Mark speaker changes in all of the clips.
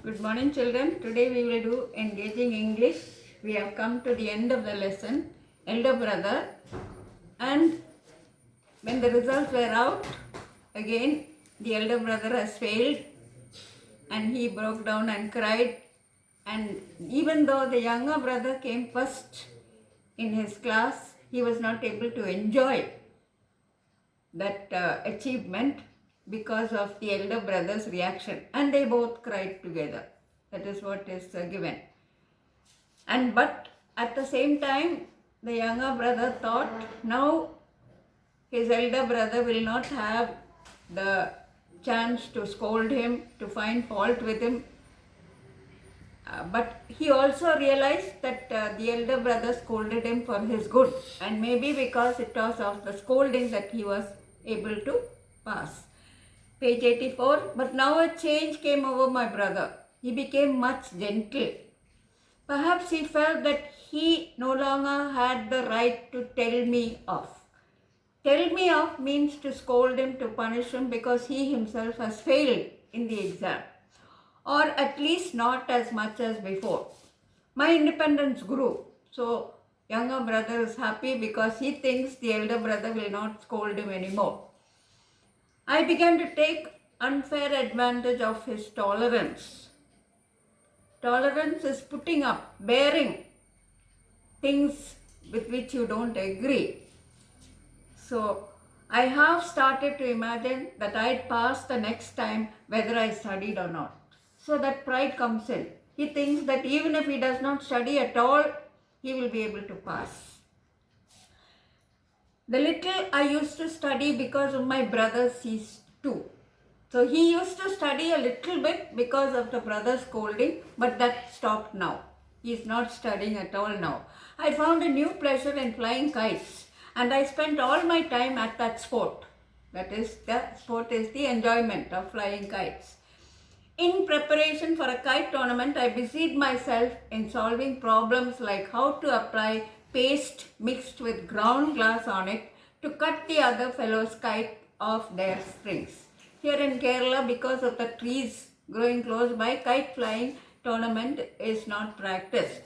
Speaker 1: Good morning, children. Today we will do engaging English. We have come to the end of the lesson. Elder brother, and when the results were out, again the elder brother has failed, and he broke down and cried. And even though the younger brother came first in his class, he was not able to enjoy that achievement because of the elder brother's reaction, and they both cried together. That is what is given. And but at the same time, the younger brother thought now his elder brother will not have the chance to scold him, to find fault with him. But he also realized that the elder brother scolded him for his good, and maybe because it was of the scolding that he was able to pass. Page 84. But now a change came over my brother. He became much gentle. Perhaps he felt that he no longer had the right to tell me off. Tell me off means to scold him, to punish him because he himself has failed in the exam, or at least not as much as before. My independence grew. So younger brother is happy because he thinks the elder brother will not scold him anymore. I began to take unfair advantage of his tolerance. Tolerance is putting up, bearing things with which you don't agree. So I have started to imagine that I'd pass the next time whether I studied or not. So that pride comes in. He thinks that even if he does not study at all, he will be able to pass. The little I used to study because of my brother ceased too. So he used to study a little bit because of the brother's scolding, but that stopped now. He is not studying at all now. I found a new pleasure in flying kites, and I spent all my time at that sport. That is, the sport is the enjoyment of flying kites. In preparation for a kite tournament, I busied myself in solving problems like how to apply paste mixed with ground glass on it to cut the other fellow's kite off their strings. Here in Kerala, because of the trees growing close by, kite flying tournament is not practiced.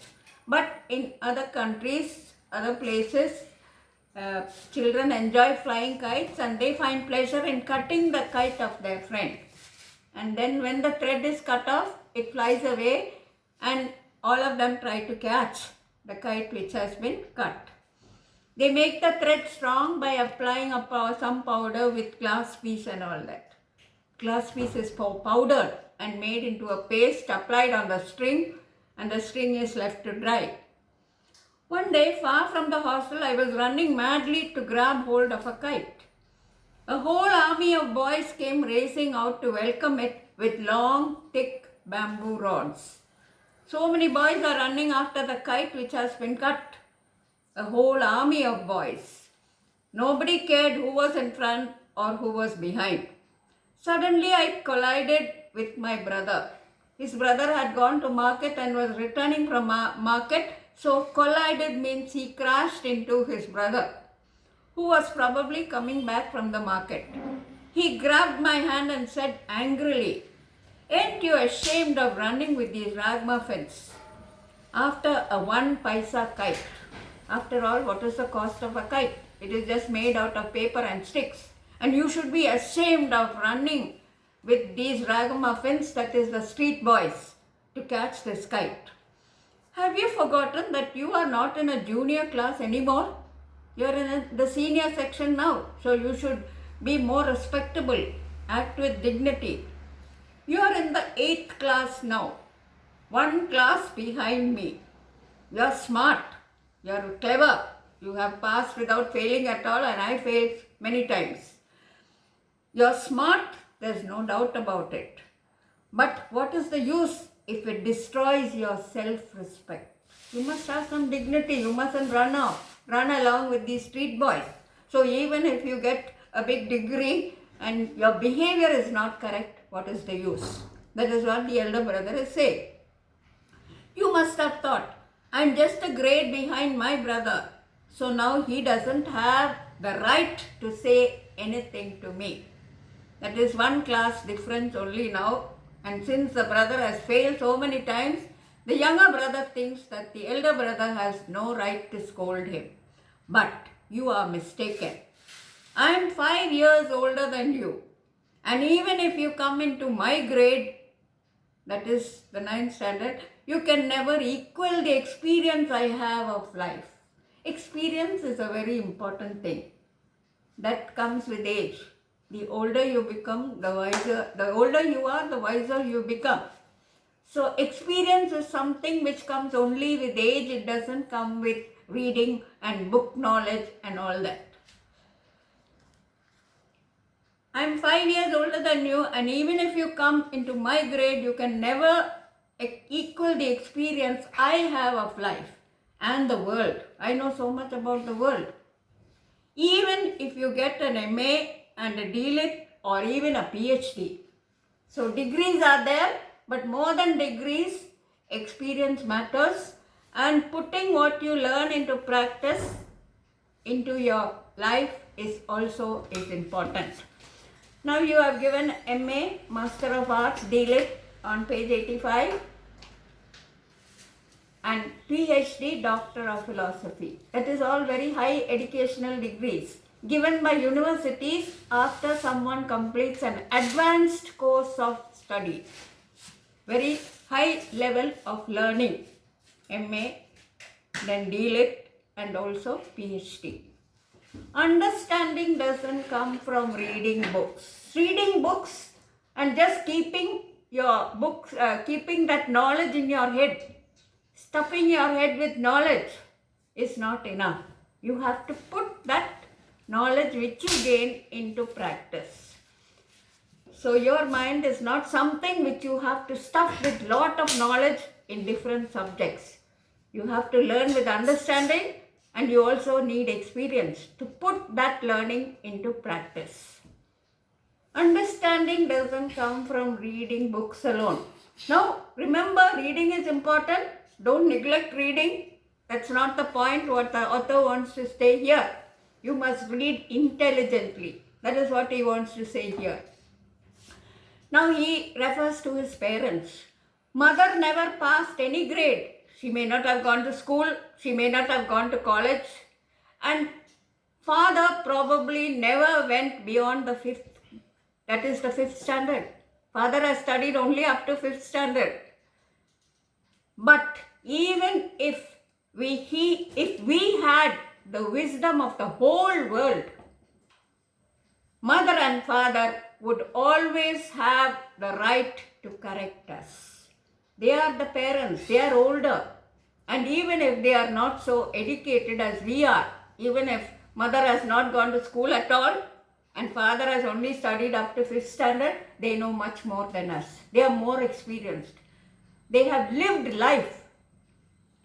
Speaker 1: But in other countries, other places, children enjoy flying kites and they find pleasure in cutting the kite of their friend. And then when the thread is cut off, it flies away and all of them try to catch the kite which has been cut. They make the thread strong by applying some powder with glass piece and all that. Glass piece is powdered and made into a paste applied on the string, and the string is left to dry. One day, far from the hostel, I was running madly to grab hold of a kite. A whole army of boys came racing out to welcome it with long, thick bamboo rods. So many boys are running after the kite which has been cut. A whole army of boys. Nobody cared who was in front or who was behind. Suddenly I collided with my brother. His brother had gone to market and was returning from market, so collided means he crashed into his brother, who was probably coming back from the market. He grabbed my hand and said angrily, "Ain't you ashamed of running with these ragamuffins after a 1 paisa kite? After all, what is the cost of a kite? It is just made out of paper and sticks. And you should be ashamed of running with these ragamuffins, that is the street boys, to catch this kite. Have you forgotten that you are not in a junior class anymore? You are in the senior section now, so you should be more respectable, act with dignity. You are in the 8th class now, 1 class behind me. You are smart, you are clever, you have passed without failing at all, and I failed many times. You're smart, there's no doubt about it. But what is the use if it destroys your self-respect? You must have some dignity. You mustn't run along with these street boys. So even if you get a big degree and your behavior is not correct, what is the use? That is what the elder brother is saying. You must have thought, I'm just a grade behind my brother. So now he doesn't have the right to say anything to me. That is 1 class difference only now And since the brother has failed so many times, the younger brother thinks that the elder brother has no right to scold him. But you are mistaken. I am 5 years older than you. And even if you come into my grade, that is the 9th standard, you can never equal the experience I have of life. Experience is a very important thing. That comes with age. The older you become, the wiser, the older you are, the wiser you become. So experience is something which comes only with age. It doesn't come with reading and book knowledge and all that. I am 5 years older than you, and even if you come into my grade, you can never equal the experience I have of life and the world. I know so much about the world. Even if you get an MA and a DLit or even a PhD. So degrees are there, but more than degrees, experience matters, and putting what you learn into practice into your life is also important. Now you have given MA, Master of Arts, DLit on page 85 and PhD, Doctor of Philosophy. That is all very high educational degrees given by universities after someone completes an advanced course of study. Very high level of learning, MA, then DLit and also PhD. Understanding doesn't come from reading books. Reading books and just keeping your books, keeping that knowledge in your head, stuffing your head with knowledge is not enough. You have to put that knowledge which you gain into practice. So your mind is not something which you have to stuff with lot of knowledge in different subjects. You have to learn with understanding, and you also need experience to put that learning into practice. Understanding doesn't come from reading books alone. Now, remember, reading is important. Don't neglect reading. That's not the point what the author wants to say here. You must read intelligently. That is what he wants to say here. Now he refers to his parents. Mother never passed any grade. She may not have gone to school, she may not have gone to college, and father probably never went beyond the 5th, that is the 5th standard. Father has studied only up to 5th standard. But even if we had the wisdom of the whole world, mother and father would always have the right to correct us. They are the parents, they are older. And even if they are not so educated as we are, even if mother has not gone to school at all and father has only studied up to 5th standard, they know much more than us. They are more experienced. They have lived life.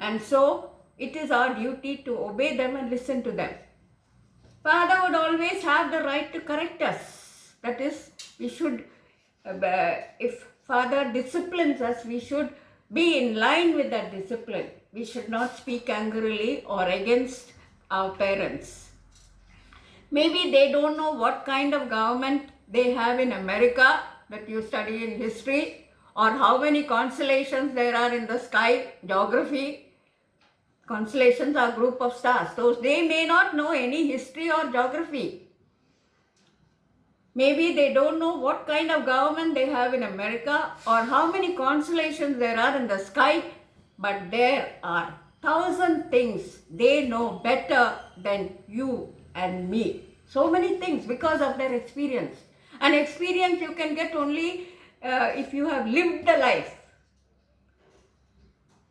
Speaker 1: And so it is our duty to obey them and listen to them. Father would always have the right to correct us. That is, we should, if father disciplines us, we should be in line with that discipline. We should not speak angrily or against our parents. Maybe they don't know what kind of government they have in America that you study in history, or how many constellations there are in the sky, geography. Constellations are a group of stars. So they may not know any history or geography. Maybe they don't know what kind of government they have in America or how many constellations there are in the sky, but there are 1,000 things they know better than you and me. So many things because of their experience. And experience you can get only if you have lived the life.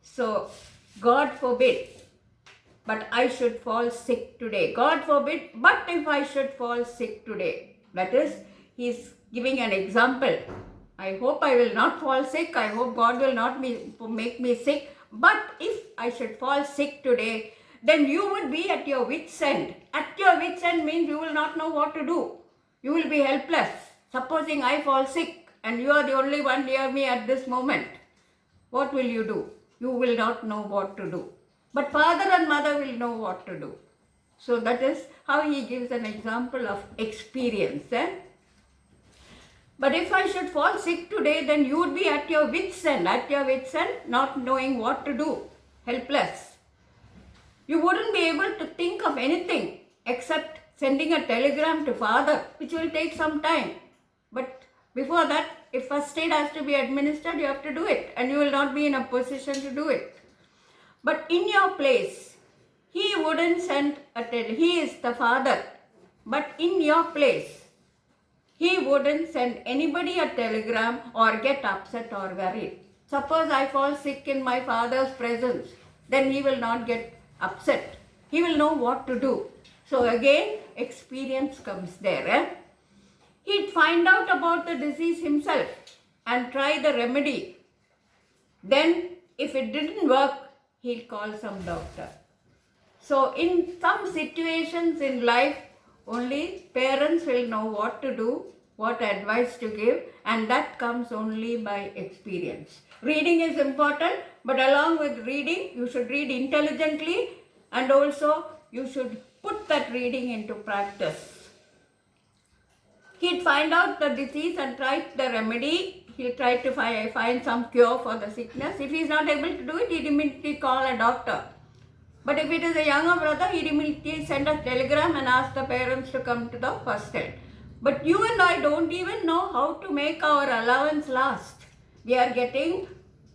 Speaker 1: So, God forbid, but I should fall sick today. God forbid, but if I should fall sick today. That is, he is giving an example. I hope I will not fall sick. I hope God will not make me sick. But if I should fall sick today, then you would be at your wit's end. At your wit's end means you will not know what to do. You will be helpless. Supposing I fall sick and you are the only one near me at this moment, what will you do? You will not know what to do. But father and mother will know what to do. So that is how he gives an example of experience. But if I should fall sick today, then you would be at your wits' end, not knowing what to do, helpless. You wouldn't be able to think of anything except sending a telegram to father, which will take some time. But before that, if first aid has to be administered, you have to do it, and you will not be in a position to do it. But in your place, he wouldn't send he is the father. But in your place, he wouldn't send anybody a telegram or get upset or worried. Suppose I fall sick in my father's presence, then he will not get upset. He will know what to do. So again, experience comes there. He'd find out about the disease himself and try the remedy. Then, if it didn't work, he'll call some doctor. So in some situations in life, only parents will know what to do, what advice to give, and that comes only by experience. Reading is important, but along with reading, you should read intelligently, and also you should put that reading into practice. He'd find out the disease and try the remedy. He'll try to find some cure for the sickness. If he's not able to do it, he'd immediately call a doctor. But if it is a younger brother, he'd immediately send a telegram and ask the parents to come to the hostel. But you and I don't even know how to make our allowance last. We are getting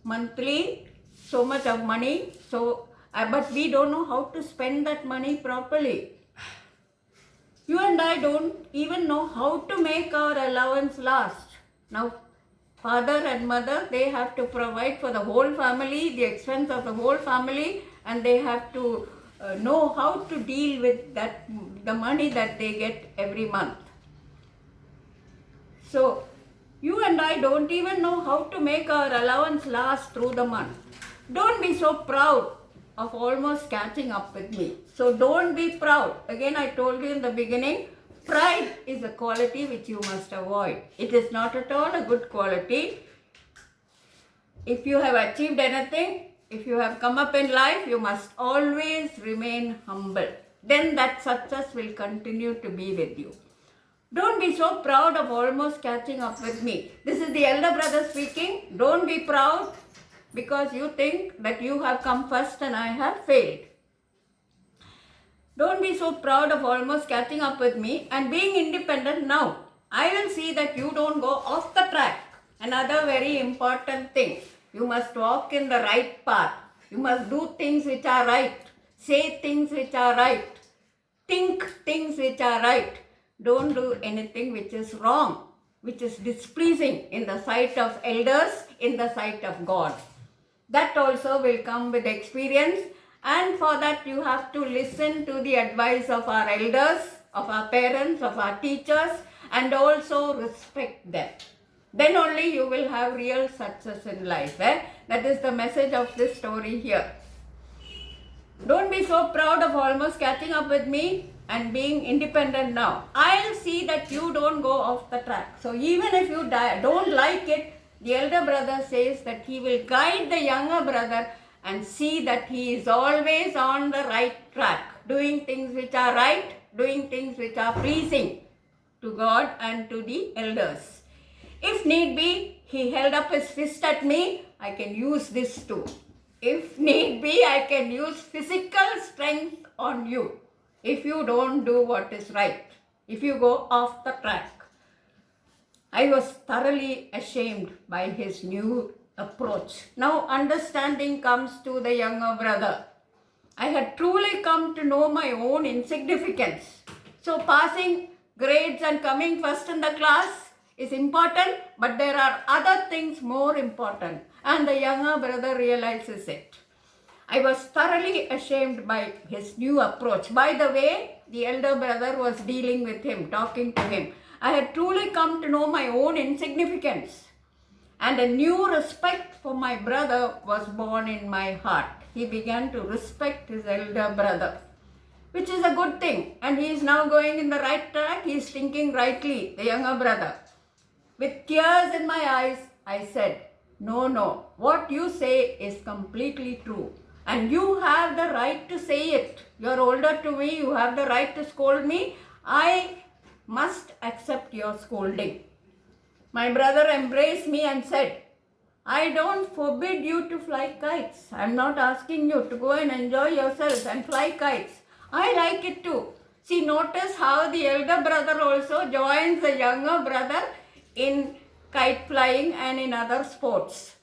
Speaker 1: monthly so much of money, but we don't know how to spend that money properly. You and I don't even know how to make our allowance last. Now, father and mother, they have to provide for the whole family, the expense of the whole family, and they have to know how to deal with the money that they get every month. So, you and I don't even know how to make our allowance last through the month. Don't be so proud of almost catching up with me. So don't be proud. Again, I told you in the beginning, pride is a quality which you must avoid. It is not at all a good quality. If you have achieved anything, if you have come up in life, you must always remain humble. Then that success will continue to be with you. Don't be so proud of almost catching up with me. This is the elder brother speaking. Don't be proud because you think that you have come first and I have failed. Don't be so proud of almost catching up with me and being independent now. I will see that you don't go off the track. Another very important thing. You must walk in the right path. You must do things which are right. Say things which are right. Think things which are right. Don't do anything which is wrong, which is displeasing in the sight of elders, in the sight of God. That also will come with experience, and for that you have to listen to the advice of our elders, of our parents, of our teachers, and also respect them. Then only you will have real success in life. That is the message of this story here. Don't be so proud of almost catching up with me and being independent now. I'll see that you don't go off the track. So even if you don't like it, the elder brother says that he will guide the younger brother and see that he is always on the right track, doing things which are right, doing things which are pleasing to God and to the elders. If need be, he held up his fist at me, I can use this too. If need be, I can use physical strength on you if you don't do what is right, if you go off the track. I was thoroughly ashamed by his new approach. Now understanding comes to the younger brother. I had truly come to know my own insignificance. So passing grades and coming first in the class is important, but there are other things more important, and the younger brother realizes it. I was thoroughly ashamed by his new approach. By the way, the elder brother was dealing with him, talking to him. I had truly come to know my own insignificance, and a new respect for my brother was born in my heart. He began to respect his elder brother, which is a good thing, and he is now going in the right track. He is thinking rightly, the younger brother. With tears in my eyes, I said, No, what you say is completely true, and you have the right to say it. You are older to me, you have the right to scold me. I must accept your scolding. My brother embraced me and said, I don't forbid you to fly kites. I'm not asking you to go and enjoy yourself and fly kites. I like it too. See, notice how the elder brother also joins the younger brother in kite flying and in other sports.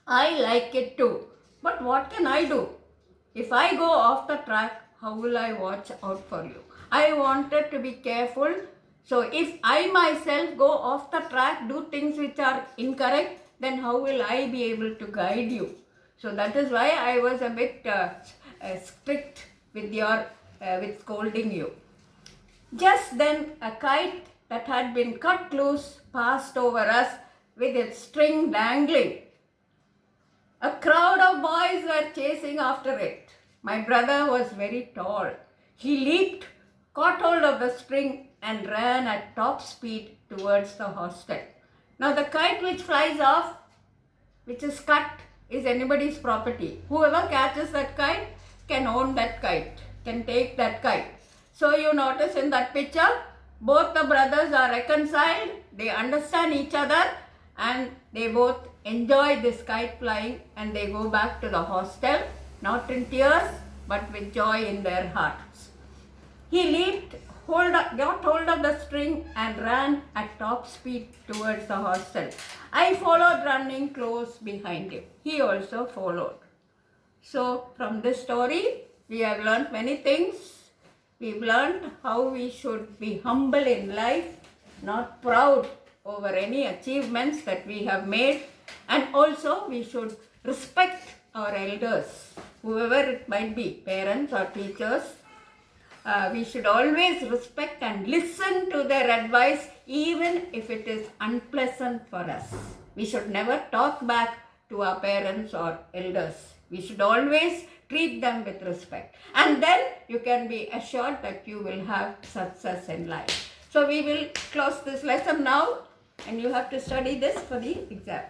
Speaker 1: I like it too. But what can I do? If I go off the track, how will I watch out for you? I wanted to be careful. So if I myself go off the track, do things which are incorrect, then how will I be able to guide you? So that is why I was a bit strict with scolding you. Just then a kite that had been cut loose passed over us with its string dangling. A crowd of boys were chasing after it. My brother was very tall. He leaped, caught hold of the string and ran at top speed towards the hostel. Now the kite which flies off, which is cut, is anybody's property. Whoever catches that kite can own that kite, can take that kite. So you notice in that picture, both the brothers are reconciled, they understand each other and they both enjoy this kite flying and they go back to the hostel, not in tears but with joy in their hearts. He leaped, got hold of the string and ran at top speed towards the hostel. I followed running close behind him. He also followed. So from this story, we have learned many things. We've learned how we should be humble in life, not proud over any achievements that we have made, and also we should respect our elders, whoever it might be, parents or teachers. We should always respect and listen to their advice even if it is unpleasant for us. We should never talk back to our parents or elders. We should always treat them with respect. And then you can be assured that you will have success in life. So we will close this lesson now and you have to study this for the exam.